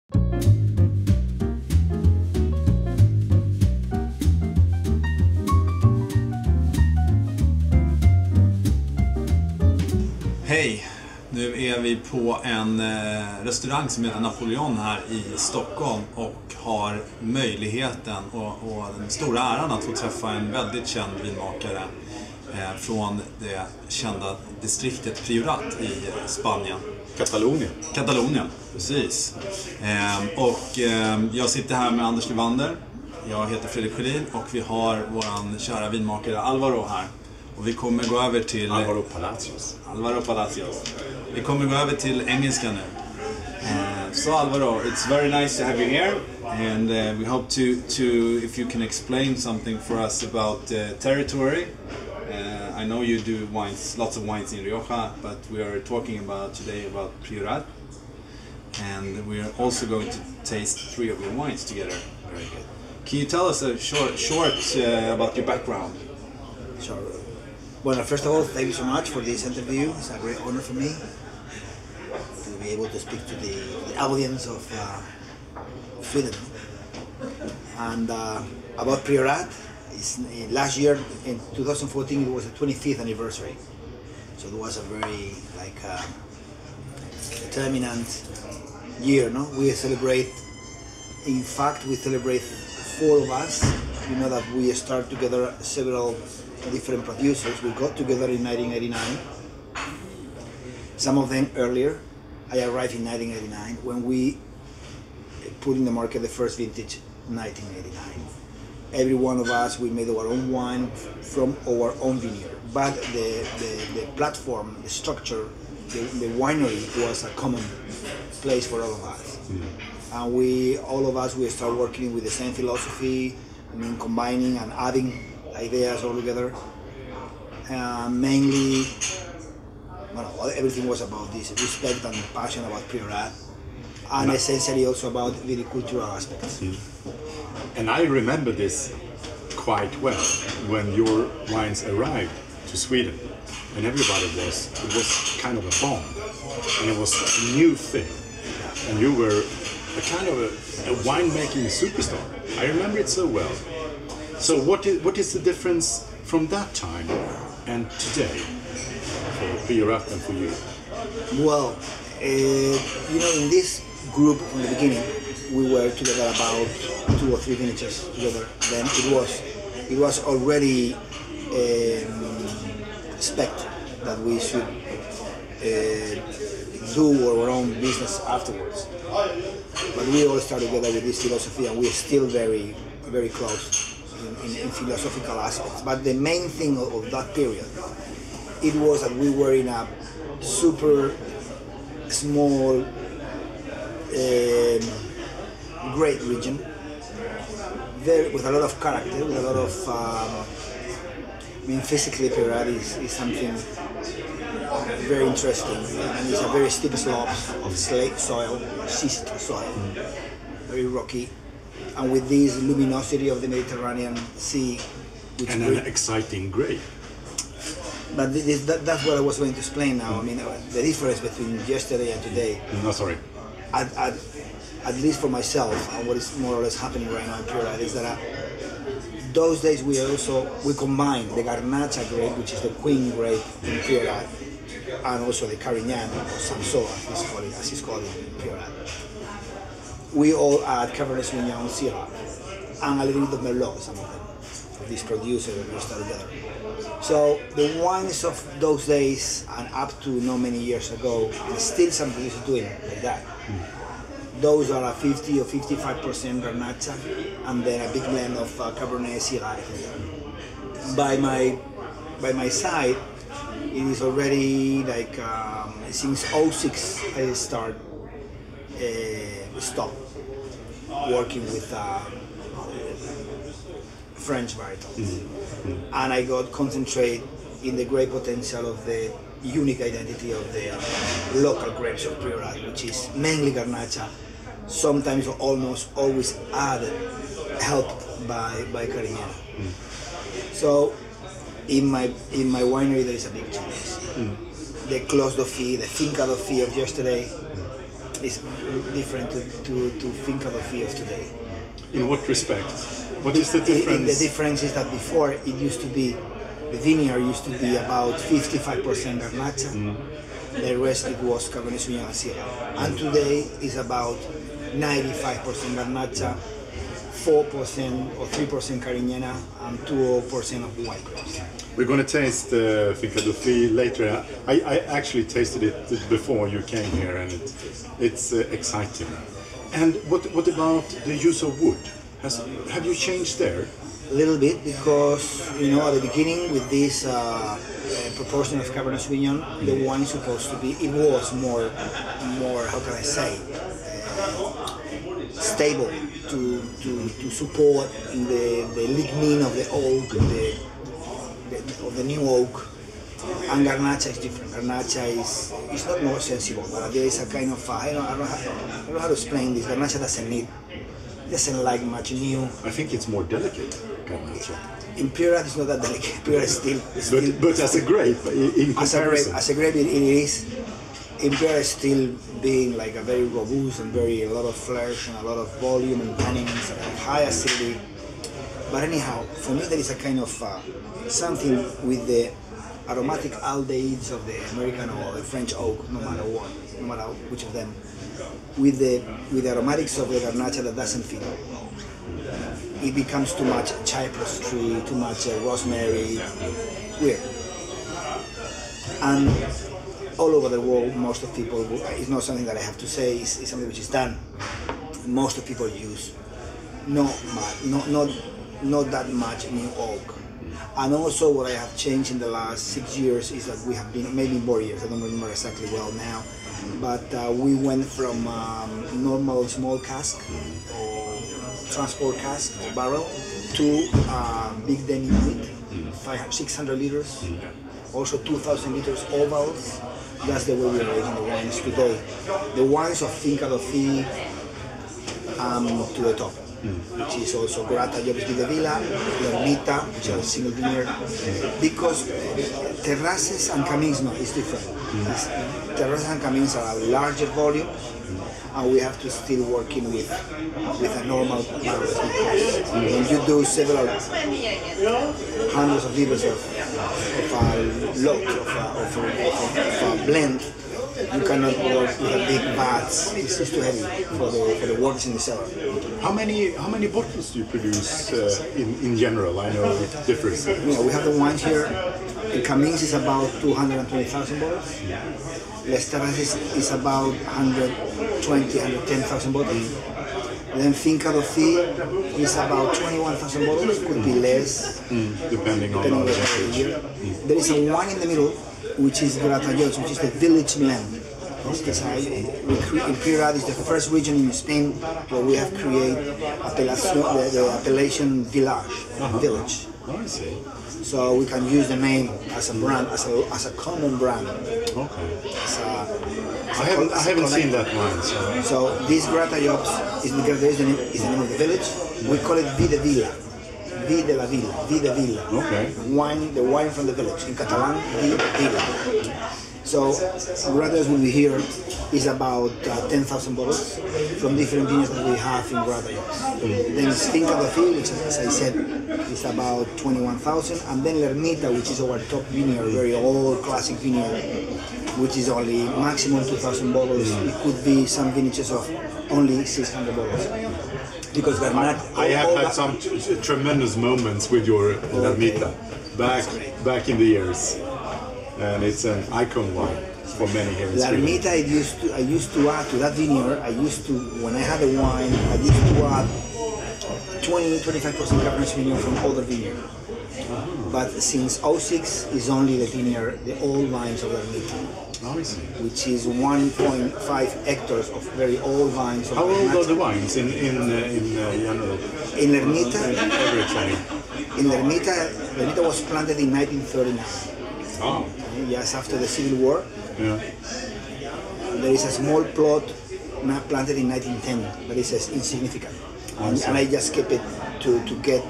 Hej! Nu är vi på en restaurang som heter Napoleon här i Stockholm och har möjligheten och den stora äran att få träffa en väldigt känd vinmakare från det kända distriktet Priorat i Spanien. Katalonien, precis. Jag sitter här med Anders Levander. Jag heter Fredrik Schelin och vi har våran kära vinmakare Alvaro här. Och vi kommer gå över till Alvaro Palacios. Vi kommer gå över till engelska nu. So Alvaro, it's very nice to have you here, and we hope to if you can explain something for us about territory. I know you do wines, lots of wines in Rioja, but we are talking about today about Priorat, and we are also going to taste 3 of your wines together. Very good. Can you tell us a short about your background? Sure. Well, first of all, thank you so much for this interview. It's a great honor for me to be able to speak to the audience of Sweden. And about Priorat, last year in 2014 it was the 25th anniversary, so it was a very determinant year. No, we celebrate. In fact, we celebrate 4 of us. You know that we start together several different producers. We got together in 1989. Some of them earlier. I arrived in 1989 when we put in the market the first vintage, 1989. Every one of us, we made our own wine from our own vineyard. But the platform, the structure, the winery was a common place for all of us. And all of us, we start working with the same philosophy. I mean, combining and adding ideas all together. Mainly, well, everything was about this respect and passion about Priorat, and essentially also about viticultural aspects. And I remember this quite well when your wines arrived to Sweden, and everybody it was kind of a bomb, and it was a new thing, and you were a kind of a winemaking superstar. I remember it so well. So what is the difference from that time and today for Priorat and for you? Well, you know, in this group from the beginning, we were together about 2 or 3 vintages together. Then it was already expected that we should do our own business afterwards. But we all started together with this philosophy, and we are still very, very close in philosophical aspects. But the main thing of that period, it was that we were in a super small, great region, with a lot of character, with a lot of, I mean, physically Priorat is something very interesting, and it's a very steep slopes of slate soil, schist soil, very rocky, and with this luminosity of the Mediterranean Sea, which and an exciting grape. But that's what I was going to explain now. I mean, the difference between yesterday and today. No, sorry. At least for myself, and what is more or less happening right now in Priorat is that those days we combine the Garnacha grape, which is the queen grape in Priorat, and also the Carignan or Samsoa, as it's called in Priorat. We all add Cabernet Sauvignon, Syrah, and a little bit of Merlot, some of them, of these producers that we start together. So the wines of those days and up to not many years ago, and still some producers doing like that. Those are a 50 or 55% Garnacha, and then a big blend of Cabernet Syrah. By my side, it is already like since 2006 I stopped working with French varietals, and I got concentrate in the great potential of the unique identity of the local grapes of Priorat, which is mainly Garnacha, sometimes almost always added, helped by Carignan. So in my winery there is a big change. The Clos Dofí, the Finca Dofí of yesterday, is different to Finca Dofí of today. In what respect? What is the difference? The difference is that before it used to be, the vineyard used to be about 55% Garnacha, the rest it was Cabernet Sauvignon and Syrah. And today is about 95% Garnacha, 4% or 3% Carignana, and 2% of white grapes. We're going to taste Finca Dofí later. I actually tasted it before you came here, and it's exciting. And what about the use of wood? Have you changed there? A little bit, because at the beginning with this proportion of Cabernet Sauvignon, the wine is supposed to be. It was more. How can I say? Stable to support the lignin of the oak, of the new oak. And Garnacha is different. Garnacha is not more sensible, but there is a kind of I don't know how to explain this. Garnacha doesn't like much new. I think it's more delicate, Garnacha. In Priorat it's not that delicate. Priorat is still but as a grape, in comparison. As a grape it is. In Priorat is still being like a very robust and a lot of flesh and a lot of volume and tannins and high acidity. But anyhow, for me there is a kind of something with the aromatic aldehydes of the American or the French oak, no matter which of them, with the aromatics of the Garnacha that doesn't fit. It becomes too much cypress tree, too much rosemary, weird. And all over the world, most of people, it's not something that I have to say, it's something which is done. Most of people use not that much new oak. And also what I have changed in the last 6 years is that we have been, maybe more years, I don't remember exactly well now, but we went from normal small cask or transport cask or barrel to big DinVinguide, 600 liters, also 2,000 liters ovals. That's the way we are making the wines today. The wines of Finca Dofí to the top, which is also Grata Llobis de Vila, L Ermita, which are single vineyard, because Terrasses and Camins is different. Terrasses and Camins are a larger volume, and we have to still working with a normal barrel, because when you do several hundreds of liters of a load of a blend, you cannot work with a big vats. It's too heavy for the workers in the cellar. How many bottles do you produce in general? I know it differs. Yeah, we have the wines here. In Camins is about 220,000 bottles. Les Terrasses is about 120, 110,000 bottles. Then Finca Dofí is about 21,000 bottles, could be less, depending on the year. There is a wine in the middle, which is Grata Llobis, which is the village blend. In Priorat is the first region in Spain where we have created the appellation village. Oh, I see. So we can use the name as a brand, as a common brand. Okay. I haven't seen that one. So this Grata Llobis is the name of the village. We call it Vi de Vila. Vi de la Vila. Vi de Vila. Okay. The wine from the village. In Catalan, Vi de Vila. So Grata will be here is about 10,000 bottles from different vineyards that we have in Grata Llobis. Then it's Finca Dofí, which, as I said, is about 21,000, and then L Ermita, which is our top vineyard, very old classic vineyard, which is only maximum 2,000 bottles. It could be some vintages of only 600 bottles. Because I have had some tremendous moments with your L Ermita back in the years, and it's an icon wine for many here in Sweden. L Ermita, I used to add to that vineyard. When I had the wine, I used to add 20-25% Cabernet Sauvignon from other vineyards. But since 06 is only the old vines of L Ermita, which is 1.5 hectares of very old vines. How old are the wines in general? In L Ermita, Everything. L Ermita was planted in 1939. Oh. Just after the Civil War. Yeah. There is a small plot planted in 1910, but it's insignificant. And I just kept it to get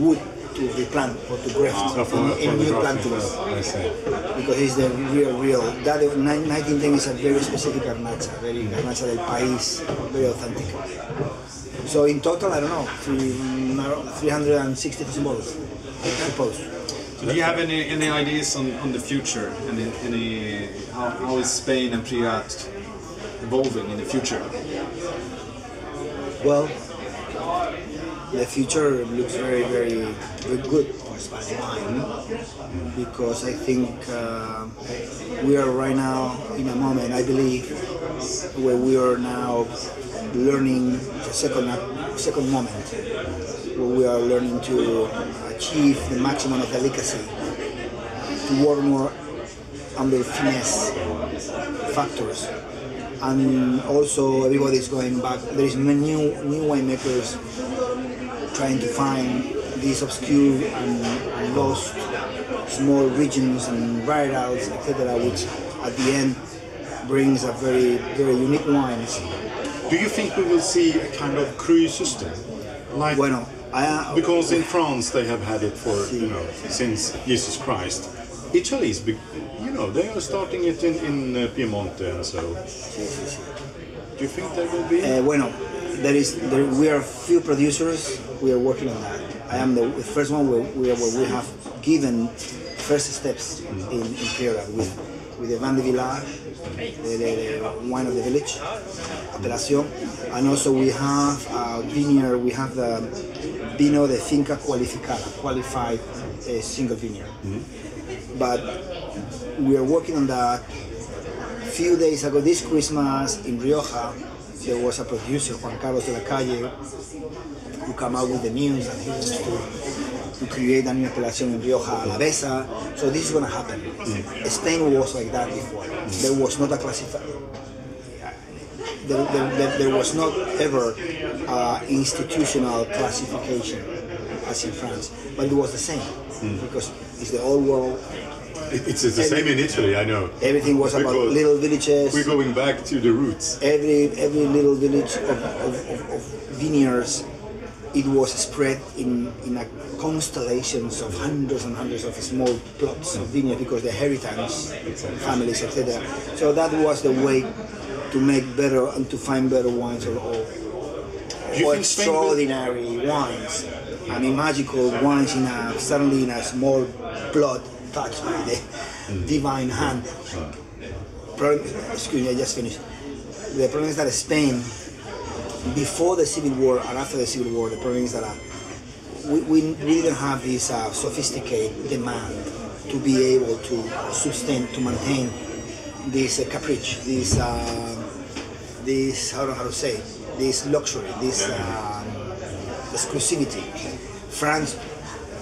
wood to replant or to graft in new plantings. I see. Because it's the real. That 1910 is a very specific garnacha, very garnacha del país, very authentic. So in total, I don't know, 360,000 bottles, I suppose. Do you have any ideas on the future? Any how is Spain and Priorat evolving in the future? Well, the future looks very, very, very good for Spanish wine, because I think we are right now in a moment, I believe, where we are now learning the second moment, where we are learning to achieve the maximum of delicacy, to work more under finesse factors. And also everybody is going back. There is new winemakers trying to find these obscure and lost small regions and varietals, etc., which at the end brings a very, very unique wines. Do you think we will see a kind of cru system? Like, Bueno, because in France they have had it for since Jesus Christ. Italy is big, they are starting it in Piemonte and so. Do you think there will be? Bueno, we are few producers. We are working on that. I am the first one where we have given first steps in Priorat with the Vin de Village, the wine of the village, appellation, and also we have a vineyard. We have the Vino de Finca Qualificada, qualified single vineyard. But we are working on that. A few days ago, this Christmas in Rioja, there was a producer, Juan Carlos de la Calle, who came out with the news and he wants to create a new appellation in Rioja Alavesa. So this is going to happen. Spain was like that before. There was not a there was not ever institutional classification as in France, but it was the same because it's the old world. It's the same in Italy, I know. Everything was about little villages. We're going back to the roots. Every little village of vineyards, it was spread in a constellations of hundreds and hundreds of small plots of vineyard because the heritage families, etc. So that was the way to make better and to find better wines or extraordinary wines. I mean, magical wines suddenly in a small plot touched by the divine hand. Excuse me, I just finished. The problem is that Spain, before the Civil War and after the Civil War, the problem is that we didn't have this sophisticated demand to be able to sustain, to maintain this caprice, this I don't know how to say, this luxury, this exclusivity. France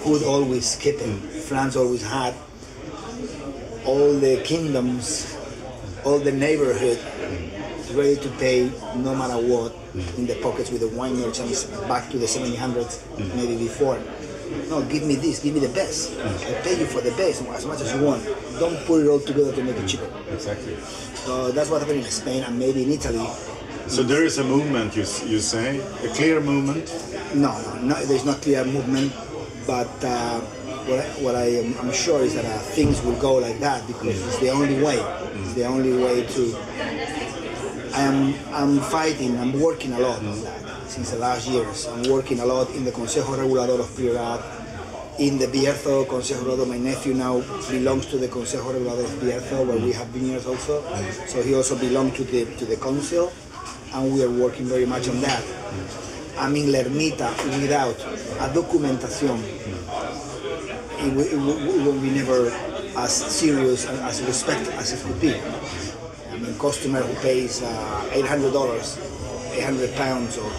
could always keep it. France always had all the kingdoms, all the neighborhood ready to pay no matter what in the pockets with the wine merchants back to the 1700s, maybe before. No, give me this, give me the best. I pay you for the best as much as you want. Don't put it all together to make it cheaper. Exactly. So that's what happened in Spain and maybe in Italy. So there is a movement, you say, a clear movement? No, there's not clear movement, but what I'm sure is that things will go like that because it's the only way. It's the only way to. I'm fighting. I'm working a lot on that since the last years. I'm working a lot in the Consejo Regulador of Priorat, in the Bierzo Consejo Regulador. My nephew now belongs to the Consejo Regulador of Bierzo, where we have vineyards also. So he also belongs to the council, and we are working very much on that. I mean, L Ermita, without a documentation, it will be never as serious and as respected as it could be. I mean, customer who pays $800, 800 pounds or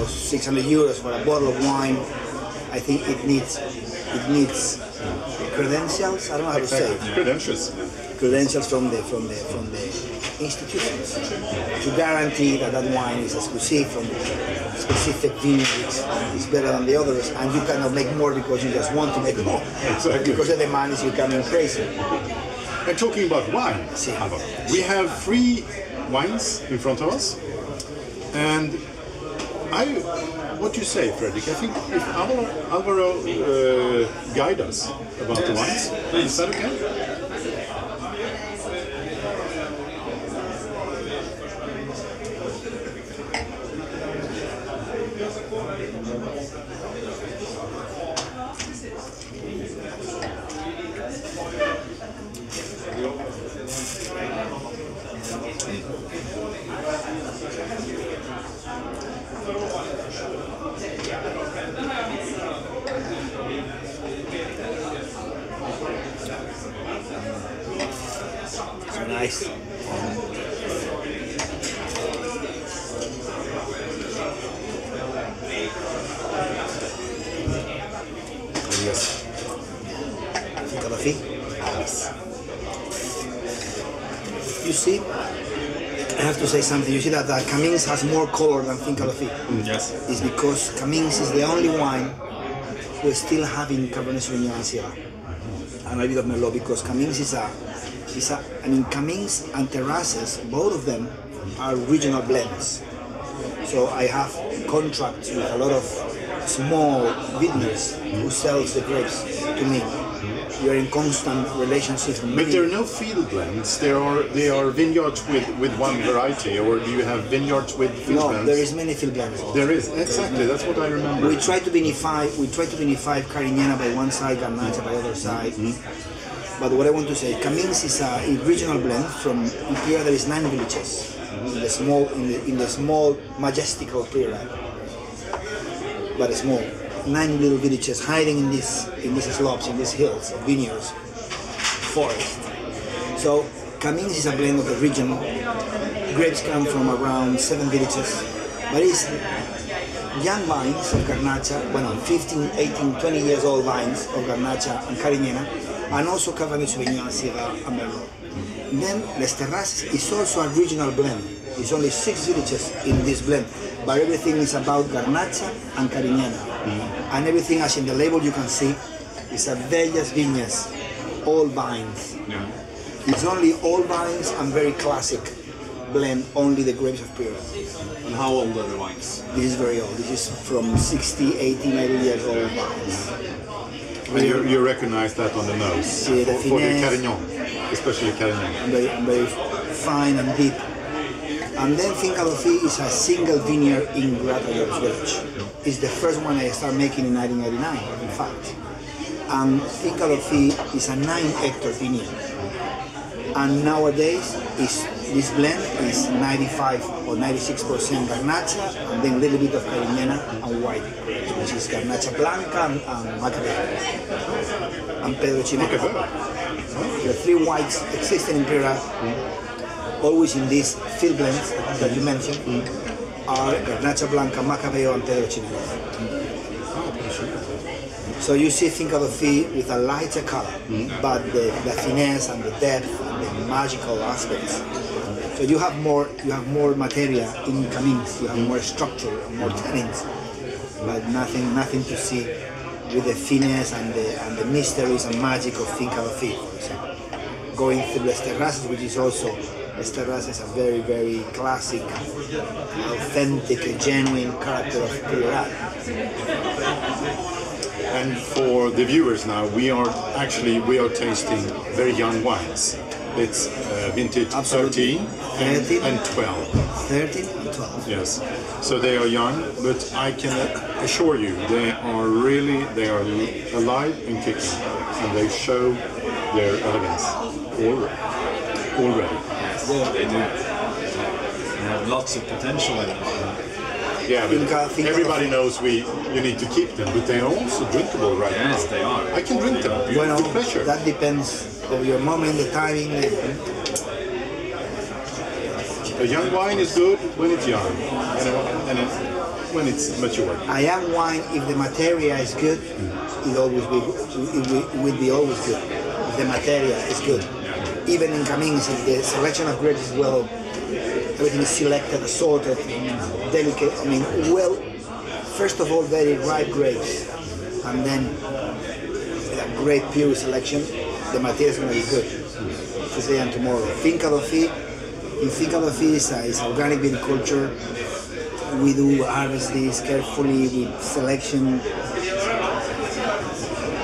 600 euros for a bottle of wine, I think it needs credentials. I don't know how to say it. Credentials from the institutions to guarantee that wine is exclusive from specific vineyards, is better than the others, and you cannot make more because you just want to make more. Exactly. Because the demand is becoming crazy. And talking about wine, we have 3 wines in front of us, and what you say, Fredrik? I think if Alvaro guide us about the wines, is that okay? So nice. Yes. Finca Dofí. Yes. You see, I have to say something. You see that Camins has more color than Finca Dofí. Yes. It's because Camins is the only wine we're still having Cabernet Sauvignon and Syrah. And a bit of Merlot, because Camins I mean, Camins and Terrasses, both of them are regional blends. So I have contracts with a lot of small vineyards who sells the grapes to me. We are in constant relationship. But there are no field blends. They are vineyards with one variety, or do you have vineyards with field blends? No, there is many field blends. There is, exactly. That's what I remember. We try to vinify Carignana by one side, Garnacha by the other side. But what I want to say, Camins is a regional blend. From here there is 9 villages in the small majestical Priorat, but small. 9 little villages hiding in these slopes, in these hills, vineyards, forest. So Camins is a blend of the region. Grapes come from around 7 villages, but it's young vines of Garnacha, 15, 18, 20 years old vines of Garnacha and Carignana, and also Cabernet Sauvignon, Syrah, and Merlot. Then Les Terrasses is also a regional blend. It's only 6 villages in this blend, but everything is about Garnacha and Carignana. And everything, as in the label you can see, is a Velles Vinyes, all vines. Yeah. It's only all vines and very classic blend, only the grapes of Priorat. And how old are the wines? This is very old. This is from 60, 80, 90 years old vines. And you recognize that on the nose, See, the for the finesse. Carignan, especially Carignan. Very fine and deep. And then Finca Dofí is a single vineyard in Gratayor's village. It's the first one I started making in 1989, in fact. And Finca Dofí is a 9-hectare vineyard. And nowadays, this blend is 95 or 96% Garnacha, and then a little bit of Carignana and white, which is Garnacha Blanca and Macabeo, and Pedro Chimay. The 3 whites existing in Priorat, always in these field blends that you mentioned, are Garnacha Blanca, Macabeo, and Pedro Chimay. So you see Finca Dofí with a lighter color, but the finesse and the depth and the magical aspects. So you have more materia in Camins, you have more structure, more tannins, but nothing to see with the finesse and the mysteries and magic of Finca Dofí. So going through Les Terrasses, which is also Les Terrasses, a very, very classic, authentic, genuine character of Priorat. And for the viewers now, we are tasting very young wines. It's vintage 13 and 12. 13 and 12. Yes, so they are young, but I can assure you they are alive and kicking, and they show their elegance already. Yes, they do. They have lots of potential in them. Yeah, but everybody knows you need to keep them, but they are also drinkable right now. Yes, they are. I can drink them with pleasure. That depends on your moment, the timing. A young wine is good when it's young, and when it's mature. A young wine, if the materia is good, it will be always good. If the materia is good. Even in Camins, if the selection of grapes is well, everything is selected, assorted, delicate, first of all, very ripe grapes, and then a great pure selection, the material is going to be good today and tomorrow. Finca Dofí is organic viticulture, we do harvest these carefully with selection.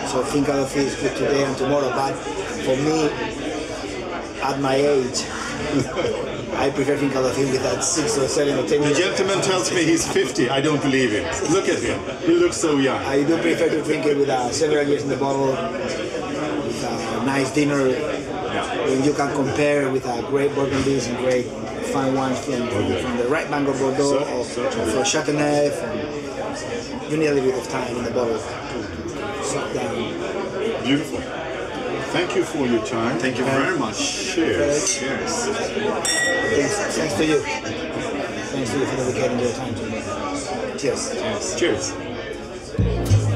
So Finca Dofí is good today and tomorrow, but for me, at my age, I prefer Finca Dofí with that 6 or 7 or 10 The years. gentleman tells me he's 50. I don't believe it. Look at him. He looks so young. I do prefer to drink it with several years in the bottle, with a nice dinner, when you can compare with great Burgundies and great fine wines from the right bank of Bordeaux or from Château Petrus. You need a little bit of time in the bottle to suck down. Beautiful. Thank you for your time. Thank you very much. Cheers. Cheers. Thanks to you. Thanks to you for dedicating your time to me. Cheers. Cheers.